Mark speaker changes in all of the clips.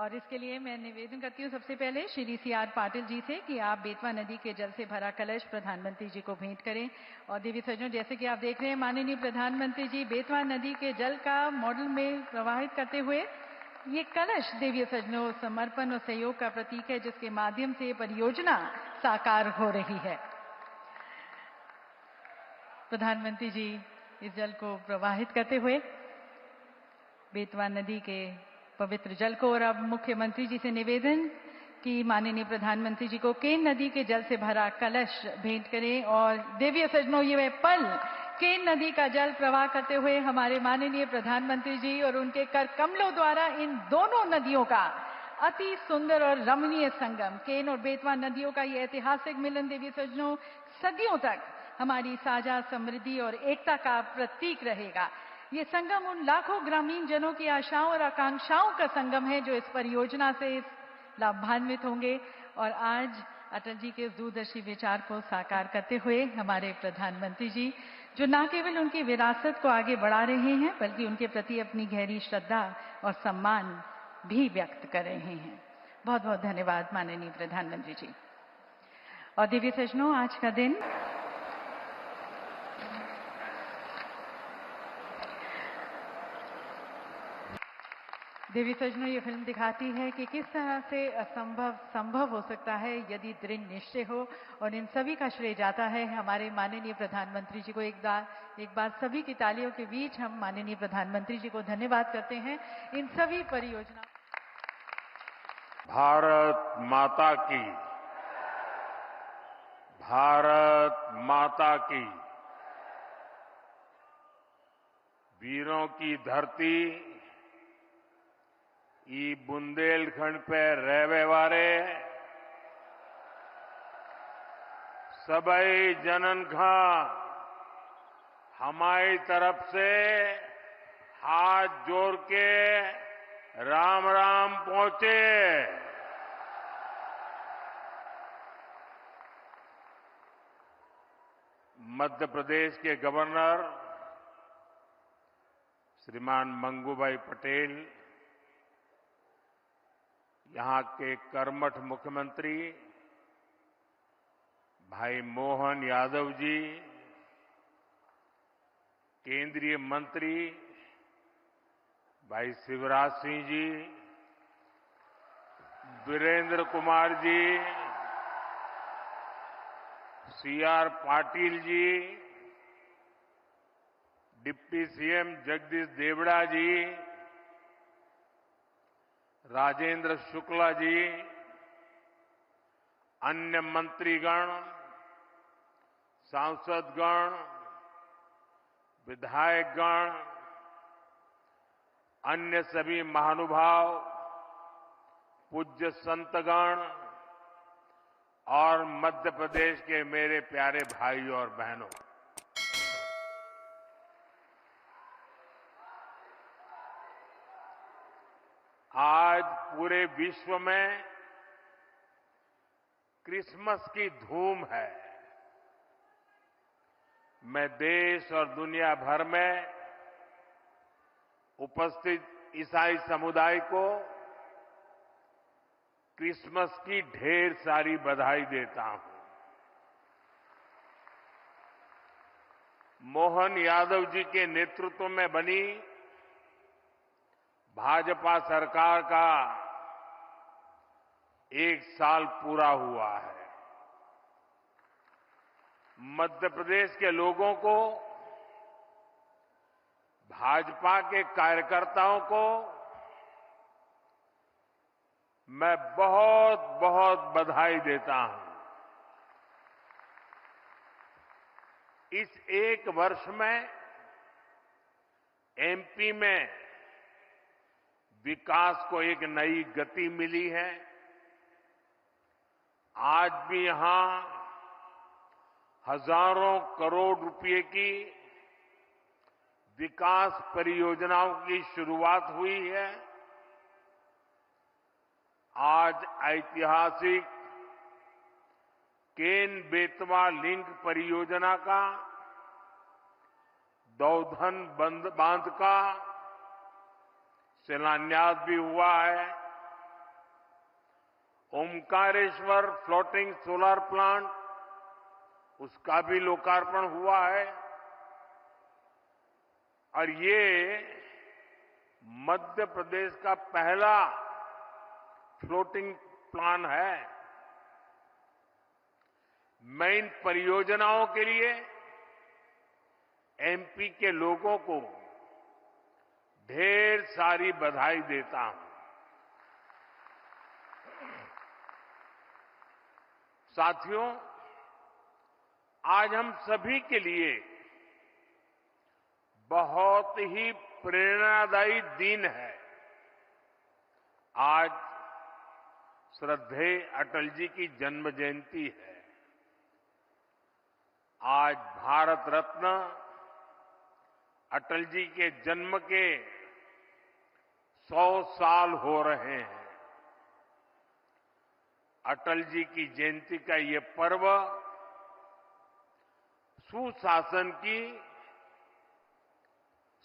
Speaker 1: और इसके लिए मैं निवेदन करती हूँ सबसे पहले श्री सी.आर. पाटिल जी से कि आप बेतवा नदी के जल से भरा कलश प्रधानमंत्री जी को भेंट करें। और देवी सज्जनों, जैसे कि आप देख रहे हैं, माननीय प्रधानमंत्री जी बेतवा नदी के जल का मॉडल में प्रवाहित करते हुए ये कलश देवी सज्जनों समर्पण और सहयोग का प्रतीक है, जिसके माध्यम से परियोजना साकार हो रही है। प्रधानमंत्री जी इस जल को प्रवाहित करते हुए बेतवा नदी के पवित्र जल को, और अब मुख्यमंत्री जी से निवेदन कि माननीय प्रधानमंत्री जी को केन नदी के जल से भरा कलश भेंट करें। और देवी सज्जनों, ये पल केन नदी का जल प्रवाह करते हुए हमारे माननीय प्रधानमंत्री जी और उनके कर कमलों द्वारा इन दोनों नदियों का अति सुंदर और रमणीय संगम, केन और बेतवा नदियों का ये ऐतिहासिक मिलन देवी सज्जनों सदियों तक हमारी साझा समृद्धि और एकता का प्रतीक रहेगा। ये संगम उन लाखों ग्रामीण जनों की आशाओं और आकांक्षाओं का संगम है जो इस परियोजना से लाभान्वित होंगे। और आज अटल जी के दूरदर्शी विचार को साकार करते हुए हमारे प्रधानमंत्री जी, जो न केवल उनकी विरासत को आगे बढ़ा रहे हैं बल्कि उनके प्रति अपनी गहरी श्रद्धा और सम्मान भी व्यक्त कर रहे हैं। बहुत बहुत धन्यवाद माननीय प्रधानमंत्री जी। और देवी सज्जनों, आज का दिन देवी सज्जनों, ये फिल्म दिखाती है कि किस तरह से असंभव संभव हो सकता है यदि दृढ़ निश्चय हो। और इन सभी का श्रेय जाता है हमारे माननीय प्रधानमंत्री जी को। एक बार सभी की तालियों के बीच हम माननीय प्रधानमंत्री जी को धन्यवाद करते हैं इन सभी परियोजना।
Speaker 2: भारत माता की, भारत माता की, वीरों की धरती ई बुंदेलखंड पे रहवे वारे सबई जनन का हमारी तरफ से हाथ जोड़ के राम राम पहुंचे। मध्य प्रदेश के गवर्नर श्रीमान मंगूभाई पटेल, यहां के कर्मठ मुख्यमंत्री भाई मोहन यादव जी, केंद्रीय मंत्री भाई Shivraj Singh ji, Virendra Kumar ji, CR. Patil ji, deputy CM Jagdish Devda जी, राजेंद्र शुक्ला जी, अन्य मंत्रीगण, सांसदगण, विधायकगण, अन्य सभी महानुभाव, पूज्य संतगण और मध्य प्रदेश के मेरे प्यारे भाई और बहनों, आज पूरे विश्व में क्रिसमस की धूम है। मैं देश और दुनिया भर में उपस्थित ईसाई समुदाय को क्रिसमस की ढेर सारी बधाई देता हूं। मोहन यादव जी के नेतृत्व में बनी भाजपा सरकार का 1 साल पूरा हुआ है। मध्य प्रदेश के लोगों को, भाजपा के कार्यकर्ताओं को मैं बहुत बहुत बधाई देता हूं। इस 1 वर्ष में एमपी में विकास को एक नई गति मिली है। आज भी यहां हजारों करोड़ रुपए की विकास परियोजनाओं की शुरुआत हुई है। आज ऐतिहासिक केन बेतवा लिंक परियोजना का, दौधन बांध का शिलान्यास भी हुआ है। ओमकारेश्वर फ्लोटिंग सोलर प्लांट, उसका भी लोकार्पण हुआ है। और ये मध्य प्रदेश का पहला फ्लोटिंग प्लांट है। मैं इन परियोजनाओं के लिए एमपी के लोगों को ढेर सारी बधाई देता हूं। साथियों, आज हम सभी के लिए बहुत ही प्रेरणादायी दिन है। आज श्रद्धेय अटल जी की जन्म जयंती है। आज भारत रत्न अटल जी के जन्म के 100 साल हो रहे हैं। अटल जी की जयंती का ये पर्व सुशासन की,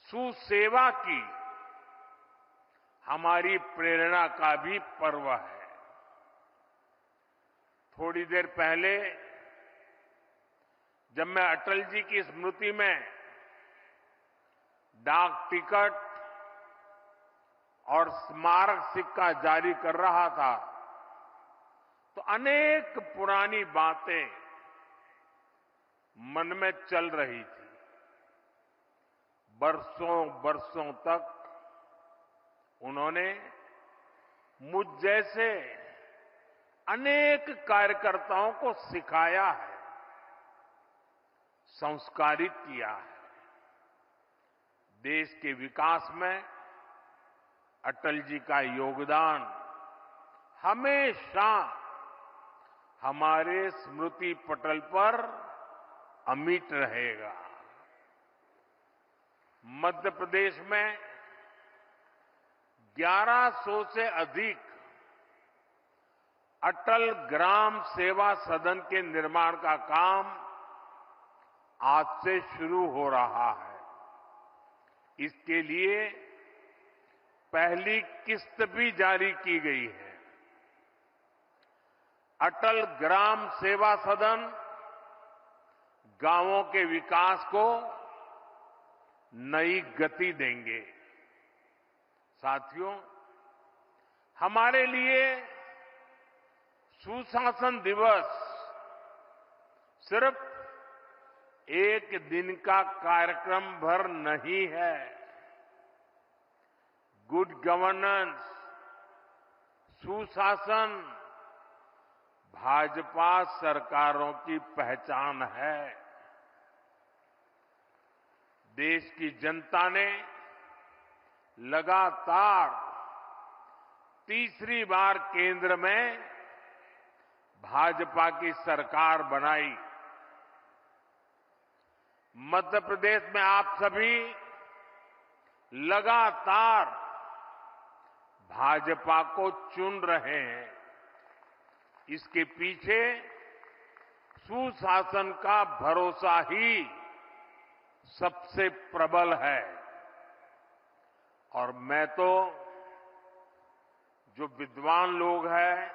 Speaker 2: सुसेवा की हमारी प्रेरणा का भी पर्व है। थोड़ी देर पहले जब मैं अटल जी की स्मृति में डाक टिकट और स्मारक सिक्का जारी कर रहा था, तो अनेक पुरानी बातें मन में चल रही थी। बरसों बरसों तक उन्होंने मुझ जैसे अनेक कार्यकर्ताओं को सिखाया है, संस्कारित किया है। देश के विकास में अटल जी का योगदान हमेशा हमारे स्मृति पटल पर अमिट रहेगा। मध्य प्रदेश में 1100 से अधिक अटल ग्राम सेवा सदन के निर्माण का काम आज से शुरू हो रहा है। इसके लिए पहली किस्त भी जारी की गई है। अटल ग्राम सेवा सदन गांवों के विकास को नई गति देंगे। साथियों, हमारे लिए सुशासन दिवस सिर्फ एक दिन का कार्यक्रम भर नहीं है। गुड गवर्नेंस, सुशासन भाजपा सरकारों की पहचान है। देश की जनता ने लगातार तीसरी बार केंद्र में भाजपा की सरकार बनाई। मध्य प्रदेश में आप सभी लगातार भाजपा को चुन रहे हैं। इसके पीछे सुशासन का भरोसा ही सबसे प्रबल है। और मैं तो जो विद्वान लोग हैं,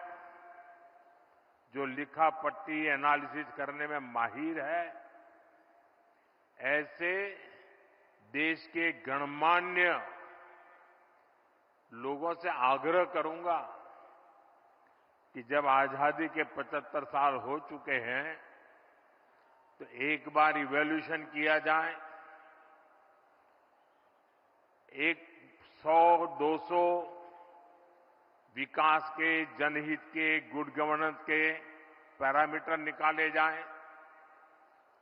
Speaker 2: जो लिखा पट्टी एनालिसिस करने में माहिर है, ऐसे देश के गणमान्य लोगों से आग्रह करूंगा कि जब आजादी के 75 साल हो चुके हैं तो एक बार इवैल्यूएशन किया जाए। 100-200 विकास के, जनहित के, गुड गवर्नेंस के पैरामीटर निकाले जाएं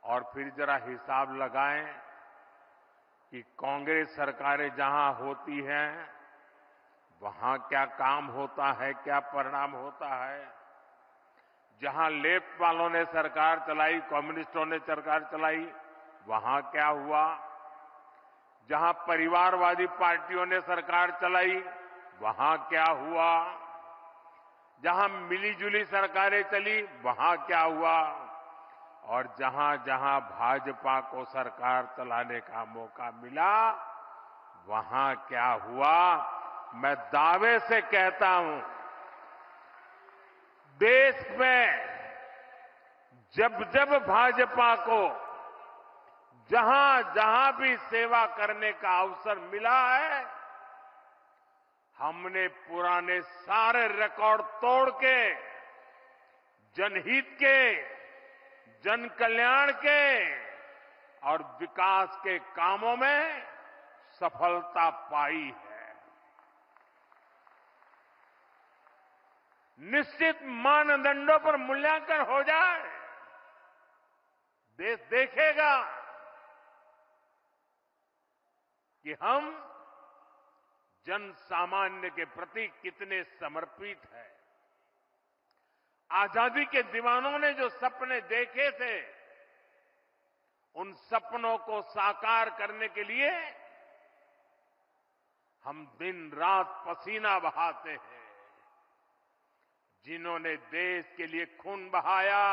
Speaker 2: और फिर जरा हिसाब लगाएं कि कांग्रेस सरकारें जहां होती हैं वहां क्या काम होता है, क्या परिणाम होता है। जहां लेफ्ट वालों ने सरकार चलाई, कम्युनिस्टों ने सरकार चलाई, वहां क्या हुआ। जहां परिवारवादी पार्टियों ने सरकार चलाई, वहां क्या हुआ। जहां मिलीजुली सरकारें चली, वहां क्या हुआ। और जहां जहां भाजपा को सरकार चलाने का मौका मिला, वहां क्या हुआ। मैं दावे से कहता हूं देश में जब जब भाजपा को जहां जहां भी सेवा करने का अवसर मिला है, हमने पुराने सारे रिकॉर्ड तोड़ के जनहित के, जन कल्याण के और विकास के कामों में सफलता पाई है। निश्चित मानदंडों पर मूल्यांकन हो जाए, देश देखेगा कि हम जन सामान्य के प्रति कितने समर्पित हैं। आजादी के दीवानों ने जो सपने देखे थे, उन सपनों को साकार करने के लिए हम दिन रात पसीना बहाते हैं। जिन्होंने देश के लिए खून बहाया,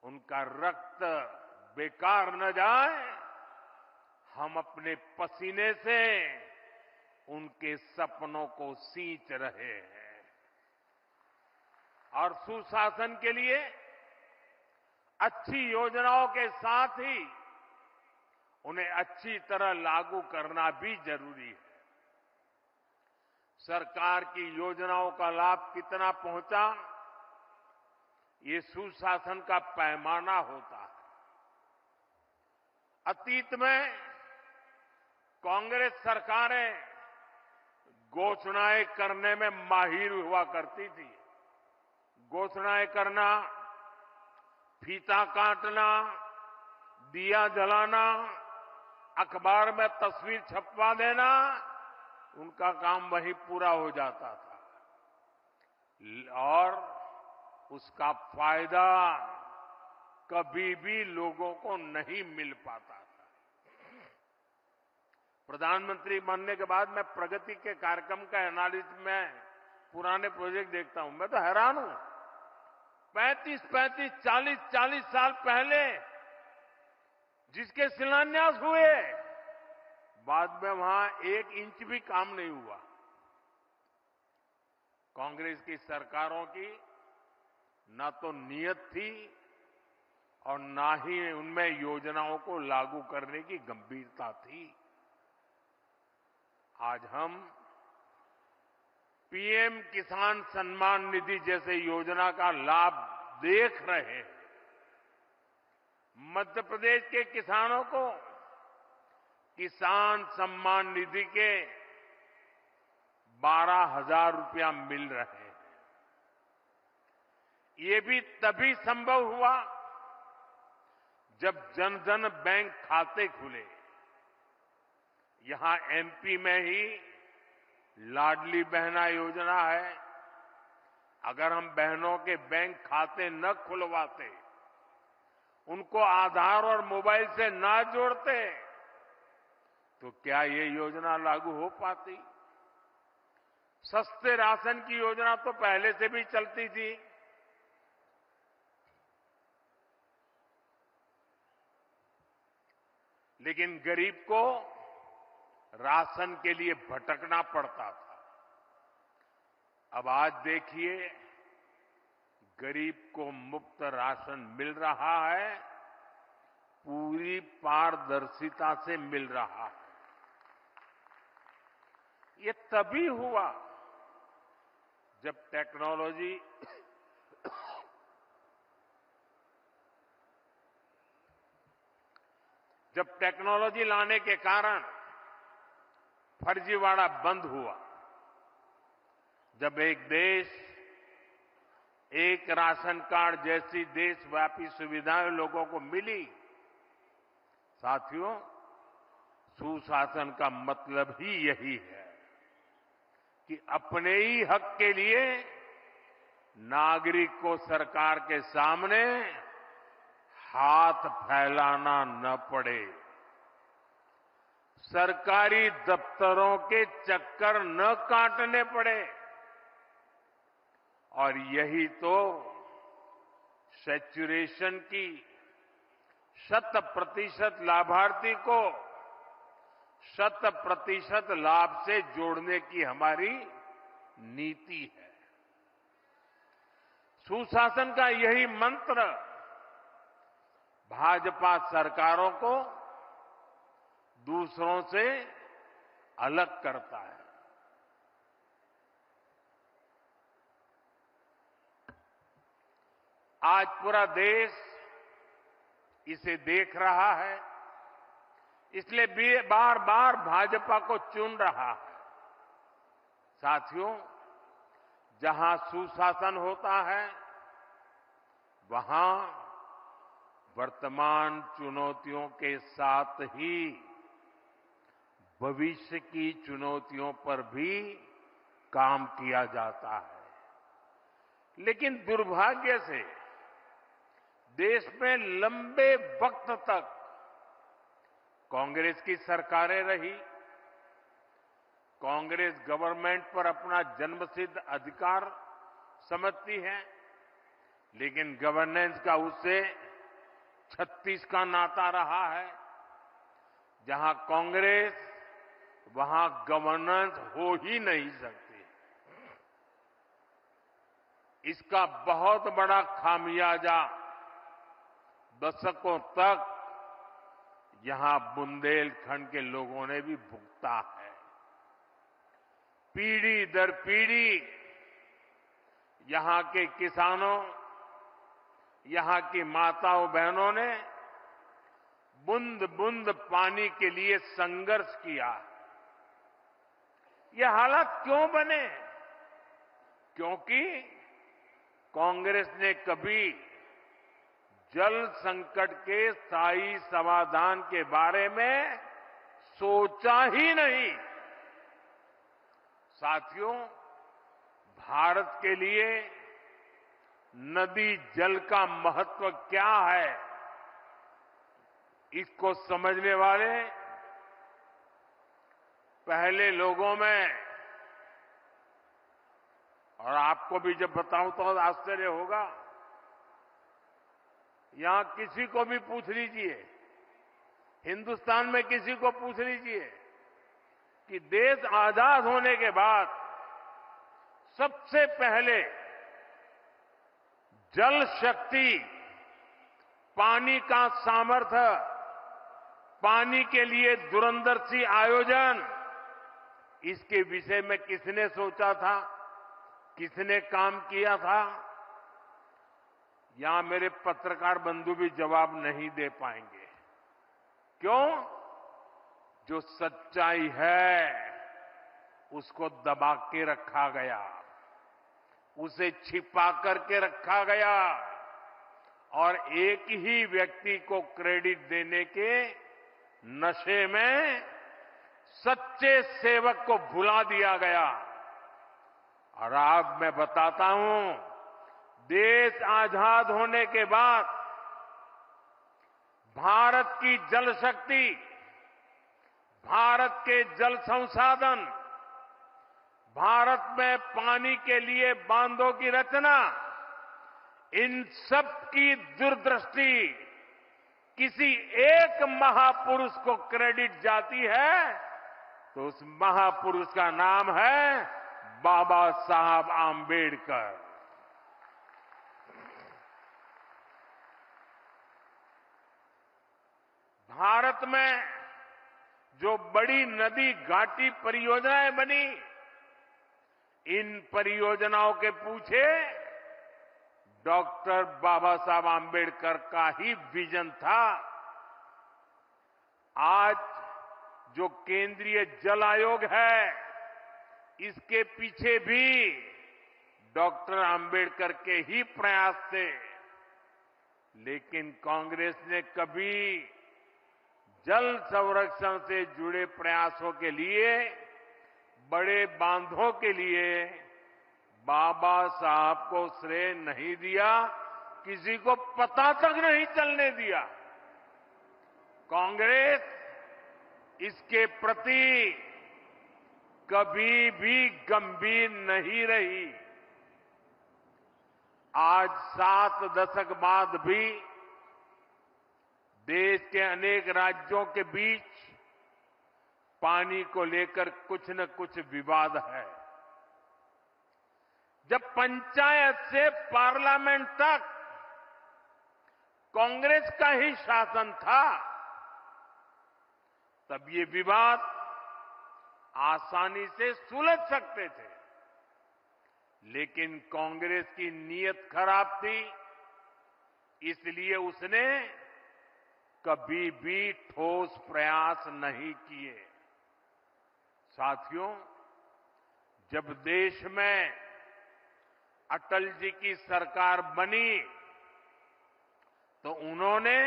Speaker 2: उनका रक्त बेकार न जाए, हम अपने पसीने से उनके सपनों को सींच रहे हैं। और सुशासन के लिए अच्छी योजनाओं के साथ ही उन्हें अच्छी तरह लागू करना भी जरूरी है। सरकार की योजनाओं का लाभ कितना पहुंचा, ये सुशासन का पैमाना होता है। अतीत में कांग्रेस सरकारें घोषणाएं करने में माहिर हुआ करती थी। घोषणाएं करना, फीता काटना, दिया जलाना, अखबार में तस्वीर छपवा देना, उनका काम वहीं पूरा हो जाता था और उसका फायदा कभी भी लोगों को नहीं मिल पाता था। प्रधानमंत्री बनने के बाद मैं प्रगति के कार्यक्रम का एनालिसिस में पुराने प्रोजेक्ट देखता हूं, मैं तो हैरान हूं। 35, 40 साल पहले जिसके शिलान्यास हुए, बाद में वहां 1 इंच भी काम नहीं हुआ। कांग्रेस की सरकारों की ना तो नीयत थी और ना ही उनमें योजनाओं को लागू करने की गंभीरता थी। आज हम पीएम किसान सम्मान निधि जैसे योजना का लाभ देख रहे हैं। मध्य प्रदेश के किसानों को किसान सम्मान निधि के 12,000 रुपया मिल रहे हैं। ये भी तभी संभव हुआ जब जन धन बैंक खाते खुले। यहां एमपी में ही लाडली बहना योजना है। अगर हम बहनों के बैंक खाते न खुलवाते, उनको आधार और मोबाइल से ना जोड़ते, तो क्या ये योजना लागू हो पाती? सस्ते राशन की योजना तो पहले से भी चलती थी। लेकिन गरीब को राशन के लिए भटकना पड़ता था। अब आज देखिए, गरीब को मुफ्त राशन मिल रहा है, पूरी पारदर्शिता से मिल रहा है। ये तभी हुआ जब टेक्नोलॉजी लाने के कारण फर्जीवाड़ा बंद हुआ। जब एक देश, एक राशन कार्ड जैसी देशव्यापी सुविधाएं लोगों को मिली, साथियों, सुशासन का मतलब ही यही है कि अपने ही हक के लिए नागरिक को सरकार के सामने हाथ फैलाना न पड़े, सरकारी दफ्तरों के चक्कर न काटने पड़े। और यही तो सैचुरेशन की 100% लाभार्थी को 100% लाभ से जोड़ने की हमारी नीति है। सुशासन का यही मंत्र भाजपा सरकारों को दूसरों से अलग करता है। आज पूरा देश इसे देख रहा है, इसलिए बार बार भाजपा को चुन रहा है। साथियों, जहां सुशासन होता है, वहां वर्तमान चुनौतियों के साथ ही भविष्य की चुनौतियों पर भी काम किया जाता है। लेकिन दुर्भाग्य से देश में लंबे वक्त तक कांग्रेस की सरकारें रही। कांग्रेस गवर्नमेंट पर अपना जन्मसिद्ध अधिकार समझती है, लेकिन गवर्नेंस का उससे 36 का नाता रहा है। जहां कांग्रेस, वहां गवर्नेंस हो ही नहीं सकती। इसका बहुत बड़ा खामियाजा दशकों तक यहां बुंदेलखंड के लोगों ने भी भुगता है। पीढ़ी दर पीढ़ी यहां के किसानों, यहां की माताओं बहनों ने बूंद बूंद पानी के लिए संघर्ष किया। ये हालात क्यों बने? क्योंकि कांग्रेस ने कभी जल संकट के स्थायी समाधान के बारे में सोचा ही नहीं। साथियों, भारत के लिए नदी जल का महत्व क्या है, इसको समझने वाले पहले लोगों में, और आपको भी जब बताऊं तो आश्चर्य होगा, यहां किसी को भी पूछ लीजिए, हिंदुस्तान में किसी को पूछ लीजिए कि देश आजाद होने के बाद सबसे पहले जल शक्ति, पानी का सामर्थ्य, पानी के लिए दूरंदर्शी आयोजन, इसके विषय में किसने सोचा था, किसने काम किया था? यहां मेरे पत्रकार बंधु भी जवाब नहीं दे पाएंगे। क्यों? जो सच्चाई है उसको दबा के रखा गया, उसे छिपा करके रखा गया और एक ही व्यक्ति को क्रेडिट देने के नशे में सच्चे सेवक को भुला दिया गया। और आज मैं बताता हूं, देश आजाद होने के बाद भारत की जल शक्ति, भारत के जल संसाधन, भारत में पानी के लिए बांधों की रचना, इन सब की दूरदृष्टि किसी एक महापुरुष को क्रेडिट जाती है तो उस महापुरुष का नाम है बाबा साहब आंबेडकर। भारत में जो बड़ी नदी घाटी परियोजनाएं बनी, इन परियोजनाओं के पीछे डॉक्टर बाबा साहब आंबेडकर का ही विजन था। आज जो केंद्रीय जल आयोग है, इसके पीछे भी डॉक्टर आंबेडकर के ही प्रयास थे। लेकिन कांग्रेस ने कभी जल संरक्षण से जुड़े प्रयासों के लिए, बड़े बांधों के लिए बाबा साहब को श्रेय नहीं दिया, किसी को पता तक नहीं चलने दिया। कांग्रेस इसके प्रति कभी भी गंभीर नहीं रही। आज 7 दशक बाद भी देश के अनेक राज्यों के बीच पानी को लेकर कुछ न कुछ विवाद है। जब पंचायत से पार्लियामेंट तक कांग्रेस का ही शासन था, तब ये विवाद आसानी से सुलझ सकते थे। लेकिन कांग्रेस की नीयत खराब थी, इसलिए उसने कभी भी ठोस प्रयास नहीं किए। साथियों, जब देश में अटल जी की सरकार बनी तो उन्होंने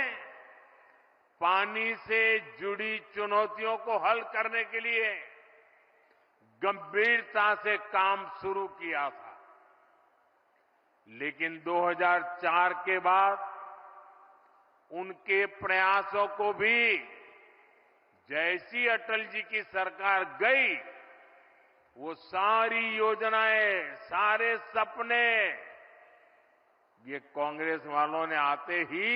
Speaker 2: पानी से जुड़ी चुनौतियों को हल करने के लिए गंभीरता से काम शुरू किया था। लेकिन 2004 के बाद उनके प्रयासों को भी जैसी अटल जी की सरकार गई, वो सारी योजनाएं, सारे सपने ये कांग्रेस वालों ने आते ही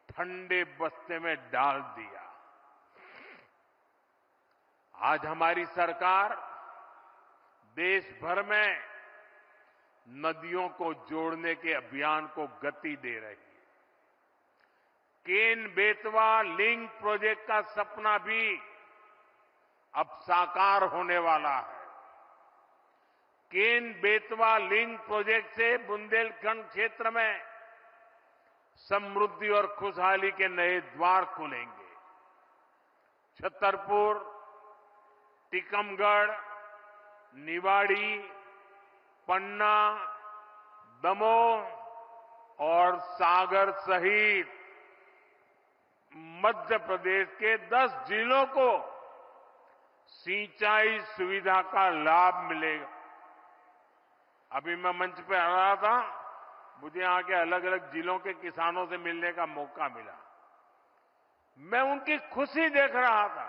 Speaker 2: ठंडे बस्ते में डाल दिया। आज हमारी सरकार देश भर में नदियों को जोड़ने के अभियान को गति दे रही है। केन बेतवा लिंक प्रोजेक्ट का सपना भी अब साकार होने वाला है। केन बेतवा लिंक प्रोजेक्ट से बुंदेलखंड क्षेत्र में समृद्धि और खुशहाली के नए द्वार खुलेंगे। छतरपुर, टीकमगढ़, निवाड़ी, पन्ना, दमोह और सागर सहित मध्य प्रदेश के 10 जिलों को सिंचाई सुविधा का लाभ मिलेगा। अभी मैं मंच पे आ रहा था, मुझे यहां के अलग अलग जिलों के किसानों से मिलने का मौका मिला। मैं उनकी खुशी देख रहा था,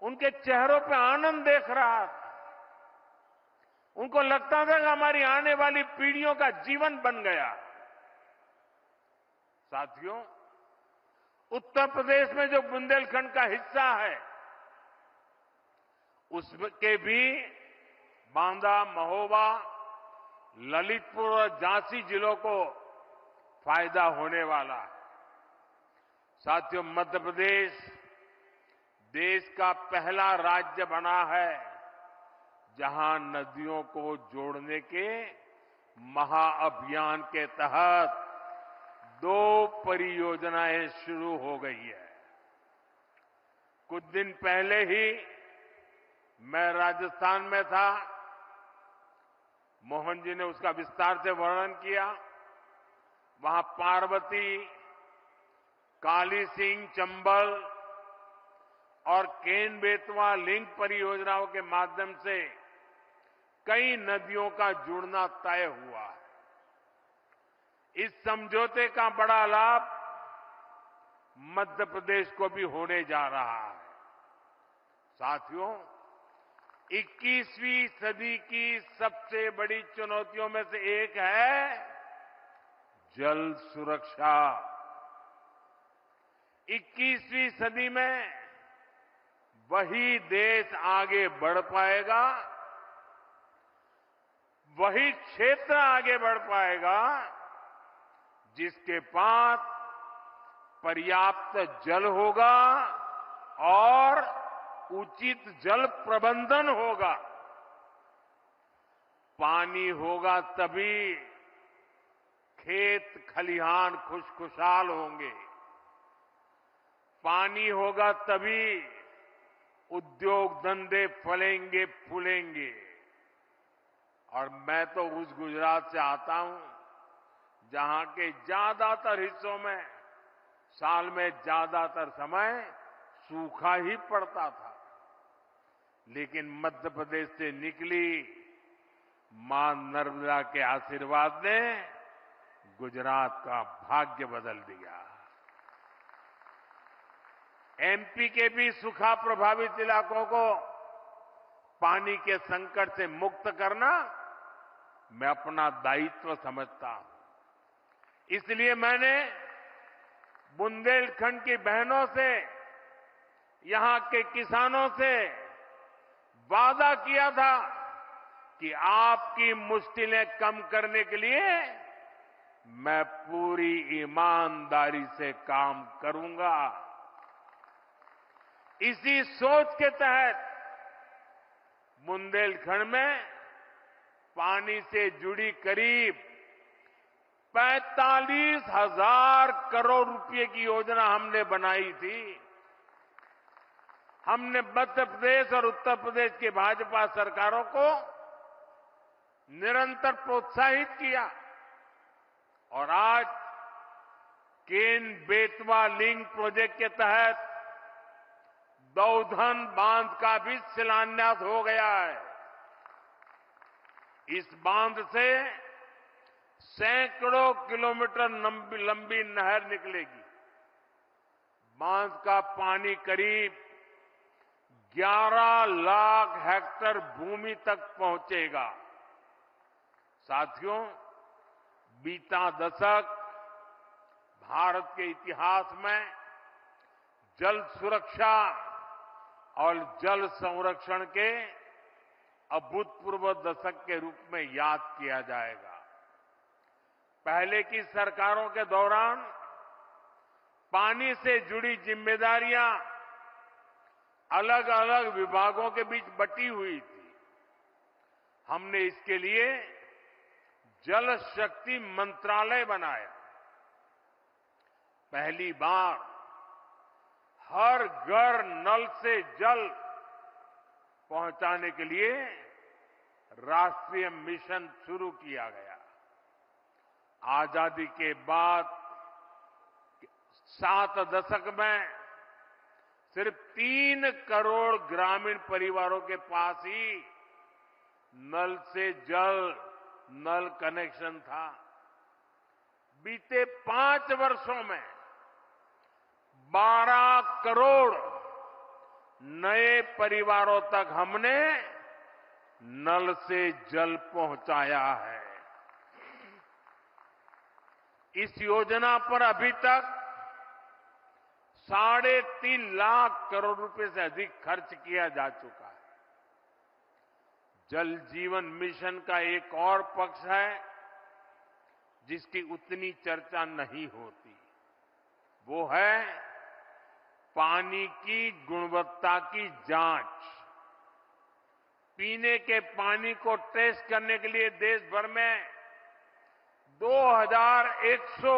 Speaker 2: उनके चेहरों पे आनंद देख रहा था। उनको लगता था कि हमारी आने वाली पीढ़ियों का जीवन बन गया। साथियों, उत्तर प्रदेश में जो बुंदेलखंड का हिस्सा है, उसके भी बांदा, महोबा, ललितपुर और झांसी जिलों को फायदा होने वाला है। साथियों, मध्य प्रदेश देश का पहला राज्य बना है जहां नदियों को जोड़ने के महाअभियान के तहत 2 परियोजनाएं शुरू हो गई है। कुछ दिन पहले ही मैं राजस्थान में था। मोहन जी ने उसका विस्तार से वर्णन किया। वहां पार्वती, काली सिंह, चंबल और केन बेतवा लिंक परियोजनाओं के माध्यम से कई नदियों का जुड़ना तय हुआ है। इस समझौते का बड़ा लाभ मध्य प्रदेश को भी होने जा रहा है। साथियों, 21वीं सदी की सबसे बड़ी चुनौतियों में से एक है जल सुरक्षा। 21वीं सदी में वही देश आगे बढ़ पाएगा, वही क्षेत्र आगे बढ़ पाएगा जिसके पास पर्याप्त जल होगा और उचित जल प्रबंधन होगा। पानी होगा तभी खेत खलिहान खुशखुशाल होंगे। पानी होगा तभी उद्योग धंधे फलेंगे फूलेंगे। और मैं तो उस गुजरात से आता हूं जहां के ज्यादातर हिस्सों में साल में ज्यादातर समय सूखा ही पड़ता था। लेकिन मध्य प्रदेश से निकली मां नर्मदा के आशीर्वाद ने गुजरात का भाग्य बदल दिया। एमपी के भी सूखा प्रभावित इलाकों को पानी के संकट से मुक्त करना मैं अपना दायित्व समझता हूं। इसलिए मैंने बुंदेलखंड की बहनों से, यहां के किसानों से वादा किया था कि आपकी मुश्किलें कम करने के लिए मैं पूरी ईमानदारी से काम करूंगा। इसी सोच के तहत बुंदेलखंड में पानी से जुड़ी करीब 45,000 करोड़ रुपए की योजना हमने बनाई थी। हमने मध्य प्रदेश और उत्तर प्रदेश की भाजपा सरकारों को निरंतर प्रोत्साहित किया और आज केन बेतवा लिंक प्रोजेक्ट के तहत दौधन बांध का भी शिलान्यास हो गया है। इस बांध से सैकड़ों किलोमीटर लंबी नहर निकलेगी। बांध का पानी करीब 11 लाख हेक्टेयर भूमि तक पहुंचेगा। साथियों, बीता दशक भारत के इतिहास में जल सुरक्षा और जल संरक्षण के अभूतपूर्व दशक के रूप में याद किया जाएगा। पहले की सरकारों के दौरान पानी से जुड़ी जिम्मेदारियां अलग अलग विभागों के बीच बटी हुई थी। हमने इसके लिए जल शक्ति मंत्रालय बनाया। पहली बार हर घर नल से जल पहुंचाने के लिए राष्ट्रीय मिशन शुरू किया गया। आजादी के बाद 7 दशक में सिर्फ 3 करोड़ ग्रामीण परिवारों के पास ही नल से जल नल कनेक्शन था। बीते 5 वर्षों में 12 करोड़ नए परिवारों तक हमने नल से जल पहुंचाया है। इस योजना पर अभी तक 3.5 लाख करोड़ रुपए से अधिक खर्च किया जा चुका है। जल जीवन मिशन का एक और पक्ष है जिसकी उतनी चर्चा नहीं होती, वो है पानी की गुणवत्ता की जांच। पीने के पानी को टेस्ट करने के लिए देश भर में 2100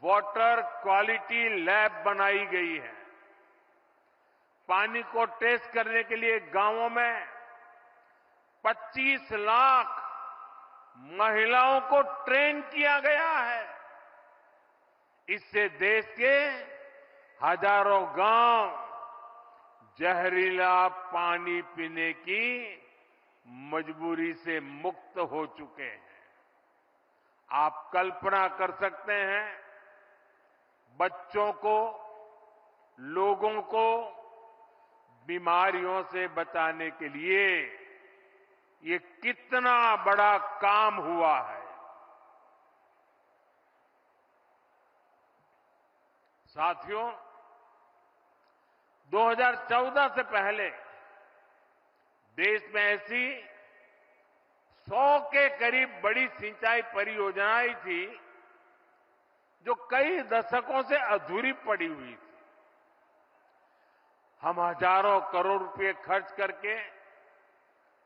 Speaker 2: वाटर क्वालिटी लैब बनाई गई है। पानी को टेस्ट करने के लिए गांवों में 25 लाख महिलाओं को ट्रेन किया गया है। इससे देश के हजारों गांव जहरीला पानी पीने की मजबूरी से मुक्त हो चुके हैं। आप कल्पना कर सकते हैं, बच्चों को, लोगों को बीमारियों से बचाने के लिए ये कितना बड़ा काम हुआ है। साथियों, 2014 से पहले देश में ऐसी 100 के करीब बड़ी सिंचाई परियोजनाएं थी जो कई दशकों से अधूरी पड़ी हुई थी। हम हजारों करोड़ रुपए खर्च करके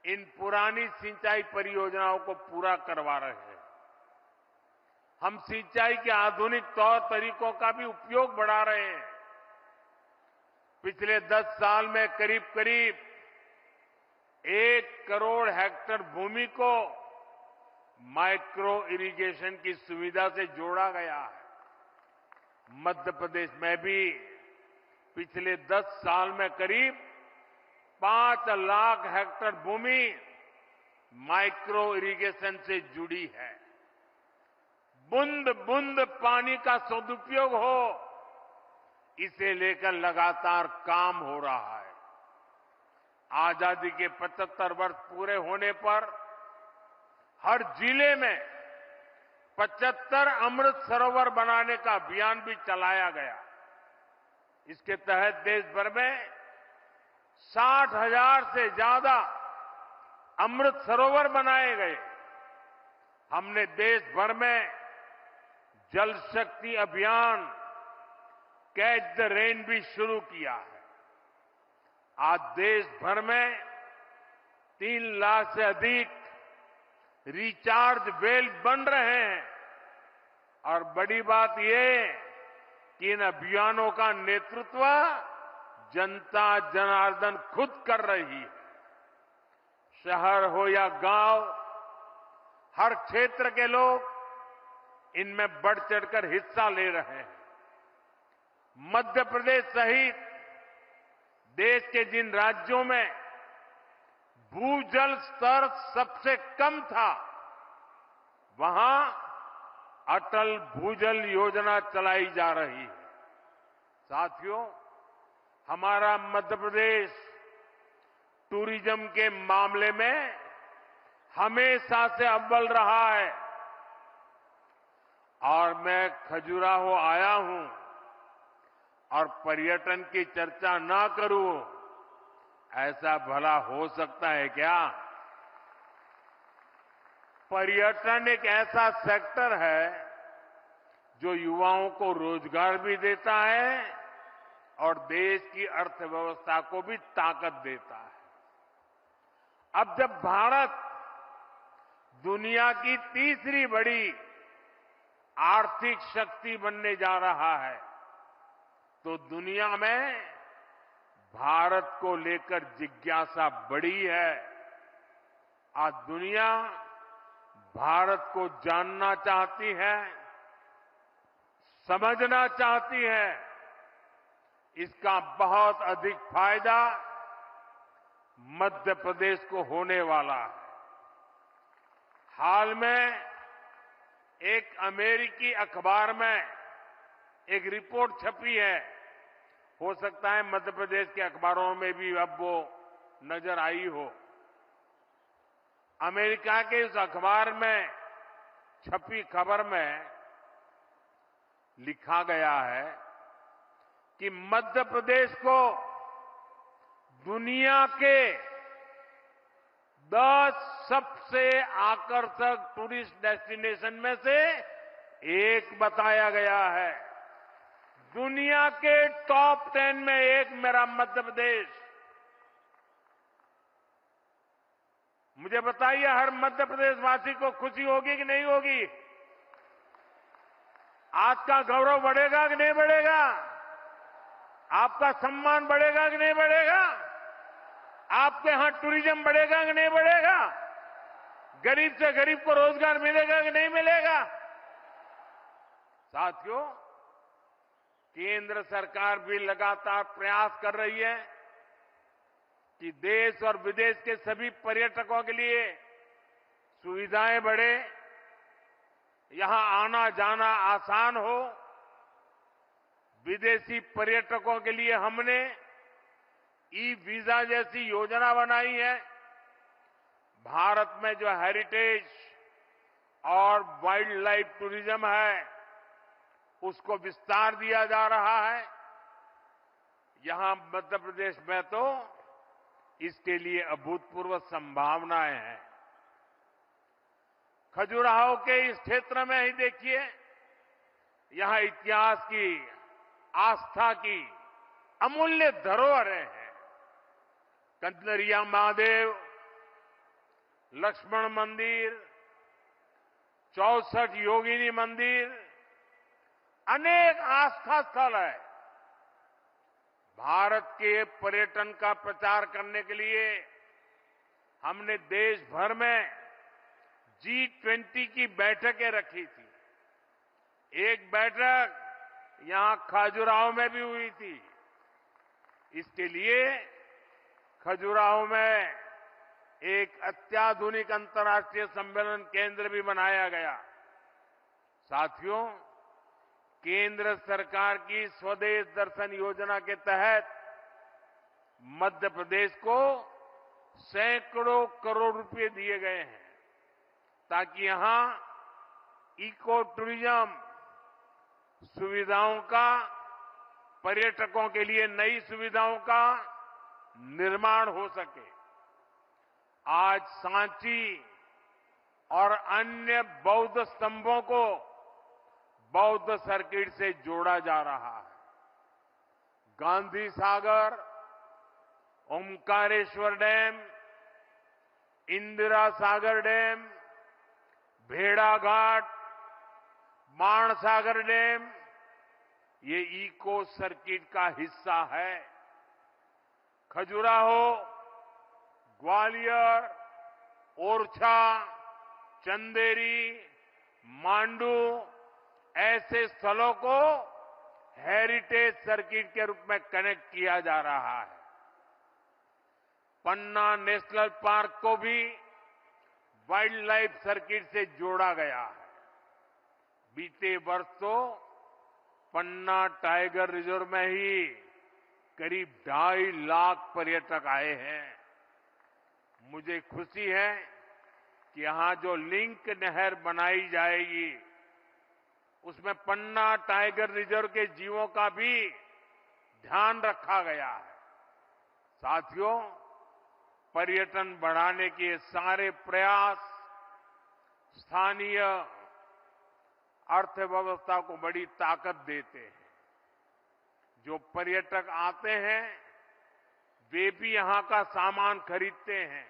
Speaker 2: इन पुरानी सिंचाई परियोजनाओं को पूरा करवा रहे हैं। हम सिंचाई के आधुनिक तौर तरीकों का भी उपयोग बढ़ा रहे हैं। पिछले 10 साल में करीब करीब 1 करोड़ हेक्टेयर भूमि को माइक्रो इरिगेशन की सुविधा से जोड़ा गया है। मध्य प्रदेश में भी पिछले 10 साल में करीब 5 लाख हेक्टेयर भूमि माइक्रो इरिगेशन से जुड़ी है। बूंद बूंद पानी का सदुपयोग हो, इसे लेकर लगातार काम हो रहा है। आजादी के 75 वर्ष पूरे होने पर हर जिले में 75 अमृत सरोवर बनाने का अभियान भी चलाया गया। इसके तहत देश भर में 60,000 से ज्यादा अमृत सरोवर बनाए गए। हमने देश भर में जल शक्ति अभियान कैच द रेन भी शुरू किया है। आज देश भर में 3 लाख से अधिक रिचार्ज वेल बन रहे हैं और बड़ी बात यह कि इन अभियानों का नेतृत्व जनता जनार्दन खुद कर रही है। शहर हो या गांव, हर क्षेत्र के लोग इनमें बढ़ चढ़कर हिस्सा ले रहे हैं। मध्य प्रदेश सहित देश के जिन राज्यों में भूजल स्तर सबसे कम था, वहां अटल भूजल योजना चलाई जा रही है। साथियों, हमारा मध्य प्रदेश टूरिज्म के मामले में हमेशा से अव्वल रहा है और मैं खजुराहो आया हूं और पर्यटन की चर्चा ना करूं, ऐसा भला हो सकता है क्या? पर्यटन एक ऐसा सेक्टर है जो युवाओं को रोजगार भी देता है और देश की अर्थव्यवस्था को भी ताकत देता है। अब जब भारत दुनिया की तीसरी बड़ी आर्थिक शक्ति बनने जा रहा है, तो दुनिया में भारत को लेकर जिज्ञासा बढ़ी है। आज दुनिया भारत को जानना चाहती है, समझना चाहती है। इसका बहुत अधिक फायदा मध्य प्रदेश को होने वाला है। हाल में एक अमेरिकी अखबार में एक रिपोर्ट छपी है, हो सकता है मध्य प्रदेश के अखबारों में भी अब वो नजर आई हो। अमेरिका के उस अखबार में छपी खबर में लिखा गया है कि मध्य प्रदेश को दुनिया के 10 सबसे आकर्षक टूरिस्ट डेस्टिनेशन में से एक बताया गया है। दुनिया के टॉप 10 में एक मेरा मध्य प्रदेश। मुझे बताइए, हर मध्य प्रदेश वासी को खुशी होगी कि नहीं होगी? आज का गौरव बढ़ेगा कि नहीं बढ़ेगा? आपका सम्मान बढ़ेगा कि नहीं बढ़ेगा? आपके यहां टूरिज्म बढ़ेगा कि नहीं बढ़ेगा? गरीब से गरीब को रोजगार मिलेगा कि नहीं मिलेगा? साथियों, केंद्र सरकार भी लगातार प्रयास कर रही है कि देश और विदेश के सभी पर्यटकों के लिए सुविधाएं बढ़े, यहां आना जाना आसान हो। विदेशी पर्यटकों के लिए हमने ई वीजा जैसी योजना बनाई है। भारत में जो हेरिटेज और वाइल्ड लाइफ टूरिज्म है, उसको विस्तार दिया जा रहा है। यहां मध्य प्रदेश में तो इसके लिए अभूतपूर्व संभावनाएं हैं। खजुराहो के इस क्षेत्र में ही देखिए, यहां इतिहास की, आस्था की अमूल्य धरोहरें हैं। कंजरिया महादेव, लक्ष्मण मंदिर, 64 योगिनी मंदिर, अनेक आस्था स्थल है। भारत के पर्यटन का प्रचार करने के लिए हमने देश भर में G20 की बैठकें रखी थी। एक बैठक यहां खजुराहो में भी हुई थी। इसके लिए खजुराहो में एक अत्याधुनिक अंतर्राष्ट्रीय सम्मेलन केंद्र भी बनाया गया। साथियों, केंद्र सरकार की स्वदेश दर्शन योजना के तहत मध्य प्रदेश को सैकड़ों करोड़ रुपए दिए गए हैं ताकि यहां इको टूरिज्म सुविधाओं का, पर्यटकों के लिए नई सुविधाओं का निर्माण हो सके। आज सांची और अन्य बौद्ध स्तंभों को बौद्ध सर्किट से जोड़ा जा रहा है। गांधी सागर, ओमकारेश्वर डैम, इंदिरा सागर डैम, भेड़ाघाट, बाणसागर डैम, ये इको सर्किट का हिस्सा है। खजुराहो, ग्वालियर, ओरछा, चंदेरी, मांडू ऐसे स्थलों को हेरिटेज सर्किट के रूप में कनेक्ट किया जा रहा है। पन्ना नेशनल पार्क को भी वाइल्ड लाइफ सर्किट से जोड़ा गया है। बीते वर्ष तो पन्ना टाइगर रिजर्व में ही करीब 2.5 लाख पर्यटक आए हैं। मुझे खुशी है कि यहां जो लिंक नहर बनाई जाएगी उसमें पन्ना टाइगर रिजर्व के जीवों का भी ध्यान रखा गया है। साथियों, पर्यटन बढ़ाने के सारे प्रयास स्थानीय अर्थव्यवस्था को बड़ी ताकत देते हैं। जो पर्यटक आते हैं वे भी यहां का सामान खरीदते हैं।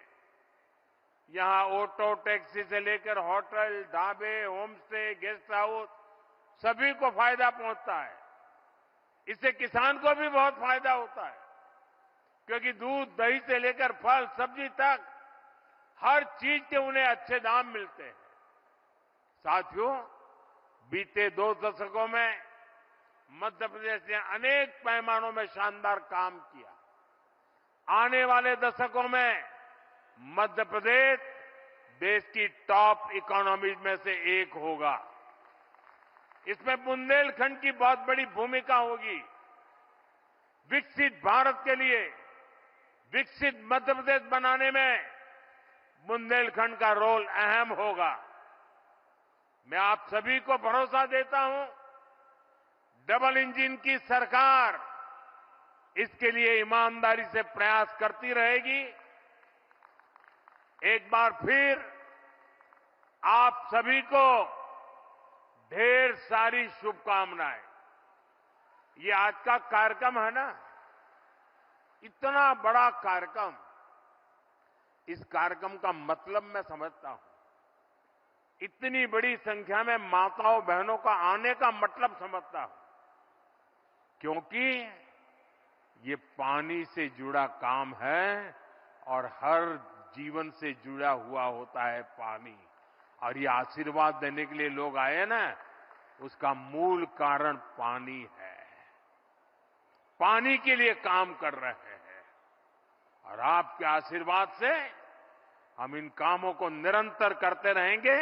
Speaker 2: यहां ऑटो टैक्सी से लेकर होटल, ढाबे, होम स्टे, गेस्ट हाउस सभी को फायदा पहुंचता है। इससे किसान को भी बहुत फायदा होता है, क्योंकि दूध दही से लेकर फल सब्जी तक हर चीज के उन्हें अच्छे दाम मिलते हैं। साथियों, बीते 2 दशकों में मध्य प्रदेश ने अनेक पैमानों में शानदार काम किया। आने वाले दशकों में मध्य प्रदेश देश की टॉप इकोनॉमीज में से एक होगा। इसमें बुंदेलखंड की बहुत बड़ी भूमिका होगी। विकसित भारत के लिए विकसित मध्य प्रदेश बनाने में बुंदेलखंड का रोल अहम होगा। मैं आप सभी को भरोसा देता हूं, डबल इंजन की सरकार इसके लिए ईमानदारी से प्रयास करती रहेगी। एक बार फिर आप सभी को ढेर सारी शुभकामनाएं। ये आज का कार्यक्रम है ना, इतना बड़ा कार्यक्रम, इस कार्यक्रम का मतलब मैं समझता हूं। इतनी बड़ी संख्या में माताओं बहनों का आने का मतलब समझता हूं, क्योंकि ये पानी से जुड़ा काम है और हर जीवन से जुड़ा हुआ होता है पानी। और ये आशीर्वाद देने के लिए लोग आए ना, उसका मूल कारण पानी है। पानी के लिए काम कर रहे हैं और आपके आशीर्वाद से हम इन कामों को निरंतर करते रहेंगे।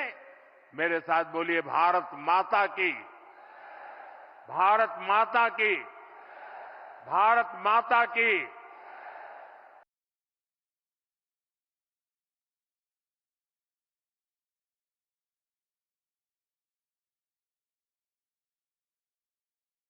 Speaker 2: मेरे साथ बोलिए, भारत माता की, भारत माता की, भारत माता की।